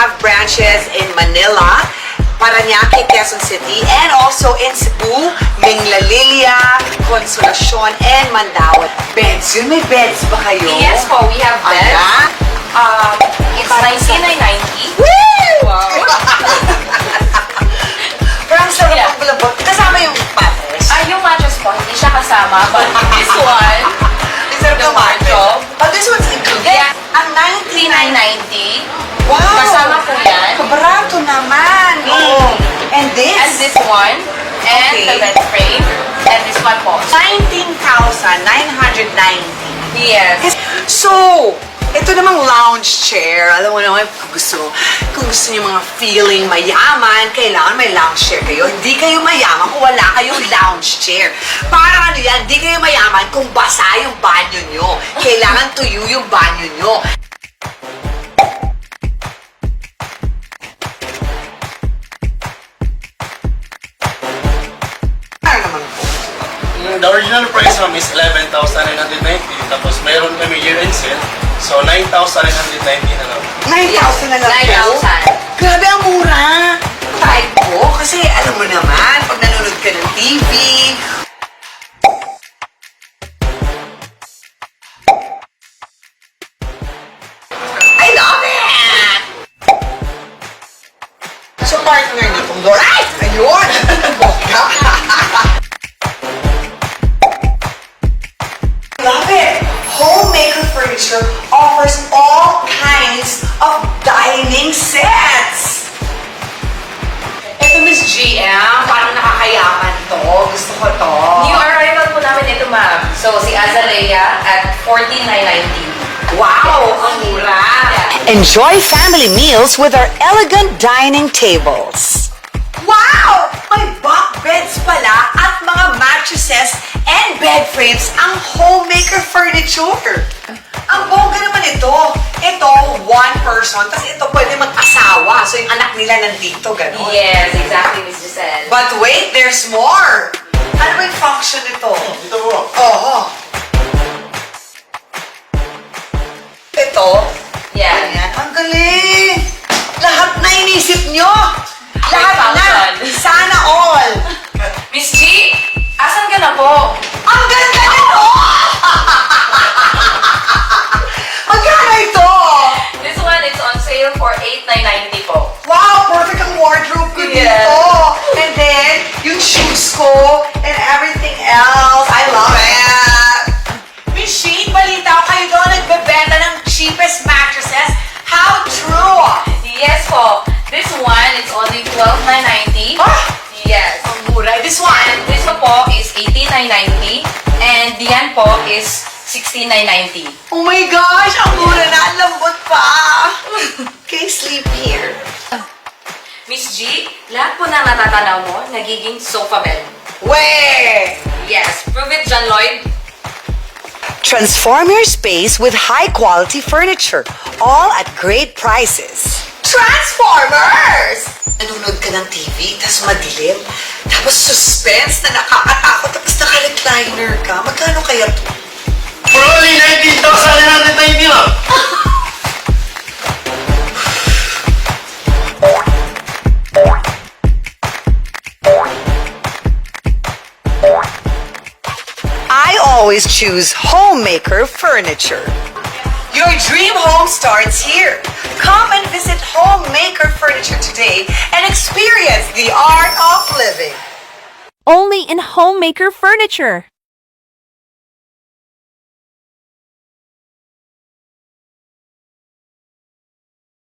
have branches in Manila, Parañaque, Quezon City, and also in Cebu, Minglalilia, Consolacion, and Mandaue. Beds yun? May beds ba kayo? Yes po, we have beds. Ayan. It's 19,990. Woo! Wow. Parang sarap Yeah. paglabot. Kasama yung mattress. Yung mattress po, hindi siya kasama. But this one, Sarap the ng mattress. wardrobe. Oh, this one's included. Yeah. Ang 3,990. Wow! Kasama po yan. Kabarato naman. Oo. And this? And this one. And Okay. the bed frame. And this one po. 19,990. Yes. So, ito namang lounge chair. Alam mo naman, kung gusto niyo mga feeling mayaman, kailangan may lounge chair kayo. Hindi kayo mayaman kung wala kayong lounge chair. Parang ano yan, hindi kayo mayaman kung basa yung banyo nyo. Kailangan tuyo yung banyo nyo. Ano naman po? The original price ma'am is 11,990. Tapos mayroon kami year-end sale. So 9,990 na lang. 9,000 na lang po? 9,000. Grabe, ang mura! Type ko, kasi alam mo naman, pag nanonood ka ng TV, I love it! So, partner niyo itong door. Ay! Ayun! Bongga! Love it! Homemaker Furniture offers all kinds of dining sets! Ito, Miss GM, parang nakakayaman to. Gusto ko to. New arrival po namin ito, ma'am. So, si Azalea at 14,990. Wow! Ang mura! Enjoy family meals with our elegant dining tables. Wow! May bunk beds pala at mga mattresses and bed frames ang Homemaker Furniture. Ang bongga naman ito. Ito, one person. Tapos ito pwede mag-asawa. So yung anak nila nandito, gano'n. Yes, exactly, Miss Giselle. But wait, there's more! Ano ba yung function nito? Ito po. Oo. Ito. Yeah. Ayan. Ang galing! Lahat na inisip nyo! Lahat na! Sana all! Miss G, asan ka na po? Ang ganda nito! Magkano ito? This one is on sale for 8,990 po. Wow! Perfect ang wardrobe ko Yeah. dito! And then, yung shoes ko and everything else. I love it! Miss Shane, balita ko kayo doon nagbebenta ng cheapest mattresses. How true! Yes po. This one is only 12,990. Ah! Yes. Ang mura. This one. And this one po is 18,990. And diyan po is 16,990. Oh my gosh! Ang mura na! Ang lambot pa! Okay, sleep here. Miss G, lahat po na natatanaw mo, nagiging sofa bed. Where? Yes. Prove it, John Lloyd. Transform your space with high-quality furniture, all at great prices. Transformers! Nanonood ka ng TV, tapos madilim, tapos suspense na nakakatakot, tapos naka-recliner ka. Magkano kaya to? For only 19,990 ma'am. I always choose Homemaker Furniture. Your dream home starts here. Come and visit Homemaker Furniture today and experience the art of living. Only in Homemaker Furniture.